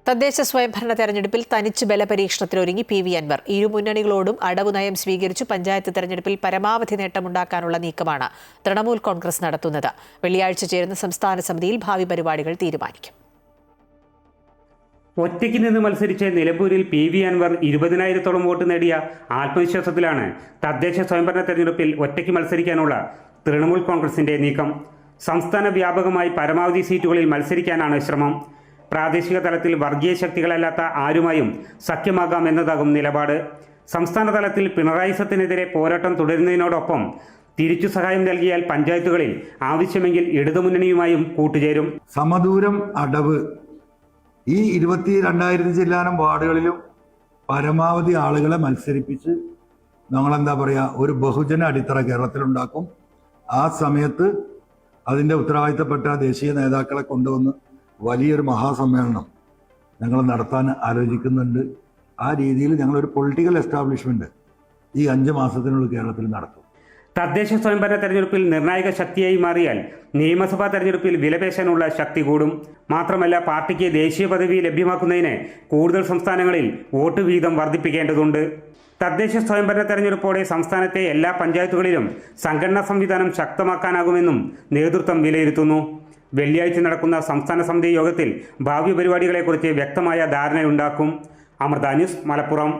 തദ്ദേശ സ്വയംഭരണ തെരഞ്ഞെടുപ്പിൽ തനിച്ച് ബലപരീക്ഷണത്തിനൊരുങ്ങി പി.വി. അൻവർ. ഇരു മുന്നണികളോടും അടവു നയം സ്വീകരിച്ചു പഞ്ചായത്ത് തെരഞ്ഞെടുപ്പിൽ പരമാവധി നേട്ടമുണ്ടാക്കാനുള്ള നീക്കമാണ് തൃണമൂൽ കോൺഗ്രസ് നടത്തുന്നത്. വെള്ളിയാഴ്ച ചേരുന്ന സംസ്ഥാന സമിതിയിൽ ഭാവി പരിപാടികൾ തീരുമാനിക്കും. ഒറ്റയ്ക്ക് നിന്ന് മത്സരിച്ച് നിലമ്പൂരിൽ പി.വി. അൻവർ 20,000-ഓളം വോട്ട് നേടിയ ആത്മവിശ്വാസത്തിലാണ് തദ്ദേശ സ്വയംഭരണ തെരഞ്ഞെടുപ്പിൽ ഒറ്റയ്ക്ക് മത്സരിക്കാനുള്ള തൃണമൂൽ കോൺഗ്രസിന്റെ നീക്കം. സംസ്ഥാന വ്യാപകമായി പരമാവധി സീറ്റുകളിൽ മത്സരിക്കാനാണ് ശ്രമം. പ്രാദേശിക തലത്തിൽ വർഗീയ ശക്തികളല്ലാത്ത ആരുമായും സഖ്യമാകാം എന്നതാകും നിലപാട്. സംസ്ഥാന തലത്തിൽ പിണറായി സത്തിനെതിരെ പോരാട്ടം തുടരുന്നതിനോടൊപ്പം തിരിച്ചു സഹായം നൽകിയാൽ പഞ്ചായത്തുകളിൽ ആവശ്യമെങ്കിൽ ഇടതുമുന്നണിയുമായും കൂട്ടുചേരും. സമദൂരം അടവ് ഈ 22,000 ചില്ലാനം വാർഡുകളിലും പരമാവധി ആളുകളെ മത്സരിപ്പിച്ച് നമ്മളെന്താ പറയുക, ഒരു ബഹുജന അടിത്തറ കേരളത്തിലുണ്ടാക്കും. ആ സമയത്ത് അതിൻ്റെ ഉത്തരവാദിത്തപ്പെട്ട ദേശീയ നേതാക്കളെ കൊണ്ടുവന്ന് വലിയൊരു മഹാസമ്മേളനം ഞങ്ങൾ നടത്താൻ ആലോചിക്കുന്നുണ്ട്. ആ രീതിയിൽ ഞങ്ങളൊരു പൊളിറ്റിക്കൽ എസ്റ്റാബ്ലിഷ്മെന്റ് ഈ 5 മാസത്തിനുള്ളിൽ കേരളത്തിൽ നടത്തും. തദ്ദേശ സ്വയംഭരണ തെരഞ്ഞെടുപ്പിൽ നിർണായക ശക്തിയായി മാറിയാൽ നിയമസഭാ തെരഞ്ഞെടുപ്പിൽ വിലപേശാനുള്ള ശക്തി കൂടും. മാത്രമല്ല, പാർട്ടിക്ക് ദേശീയ പദവി ലഭ്യമാക്കുന്നതിന് കൂടുതൽ സംസ്ഥാനങ്ങളിൽ വോട്ട് വീതം വർദ്ധിപ്പിക്കേണ്ടതുണ്ട്. തദ്ദേശ സ്വയംഭരണ തെരഞ്ഞെടുപ്പോടെ സംസ്ഥാനത്തെ എല്ലാ പഞ്ചായത്തുകളിലും സംഘടനാ സംവിധാനം ശക്തമാക്കാനാകുമെന്നും നേതൃത്വം വിലയിരുത്തുന്നു. വെള്ളിയാഴ്ച നടക്കുന്ന സംസ്ഥാന സമിതി യോഗത്തിൽ ഭാവി പരിപാടികളെക്കുറിച്ച് വ്യക്തമായ ധാരണയുണ്ടാക്കും. അമൃത ന്യൂസ്, മലപ്പുറം.